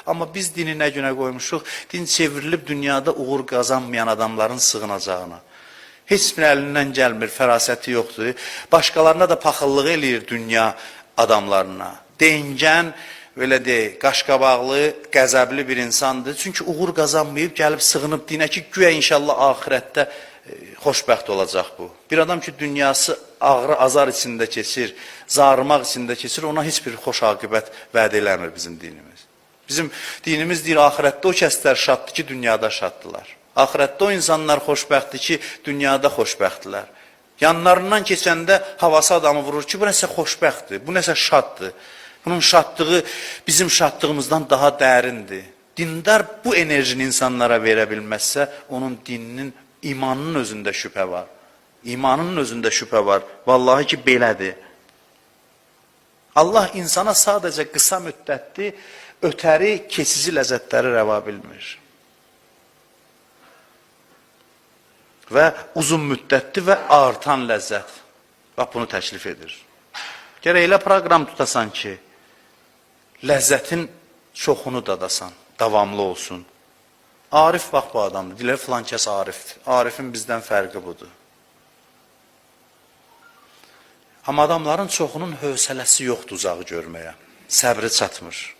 Amma biz dini nə günə qoymuşuq? Din çevrilib dünyada uğur qazanmayan adamların sığınacağına. Heç bir əlindən gəlmir, fərasəti yoxdur. Başqalarına da paxıllıq eləyir dünya adamlarına. Deyingən, belə deyək, qaşqabaqlı, qəzəbli bir insandır. Çünki uğur qazanmayıb, gəlib sığınıb dinə ki, güya inşallah ahirətdə xoşbəxt olacaq bu. Bir adam ki, dünyası ağrı, azar içində keçir, zarımaq içində keçir, ona heç bir xoş aqibət vəd eləmir bizim dinimiz. Bizim dinimiz deyir, ahirətdə o kəslər şaddır ki, dünyada şaddılar. Ahirətdə o insanlar xoşbəxtdir ki, dünyada xoşbəxtdirlər. Yanlarından keçəndə havası adamı vurur ki, bu nəsə xoşbəxtdir, bu nəsə şaddır. Bunun şadlığı bizim şadlığımızdan daha dərindir. Dindar bu enerjini insanlara verə bilməzsə, onun dininin, imanının özündə şübhə var. İmanının özündə şübhə var. Vallahi ki, belədir. Allah insana sadəcə qısa müddətli, ötəri, keçici ləzzətləri rəva bilmir. Və uzun müddətli və artan ləzzət. Bax, bunu təklif edir. Gərək elə proqram tutasan ki, ləzzətin çoxunu dadasan, davamlı olsun. Arif bax bu adamdır, deyilər filan kəs Arifdir. Arifin bizdən fərqi budur. Amma adamların çoxunun hövsələsi yoxdur uzağı görməyə, səbri çatmır.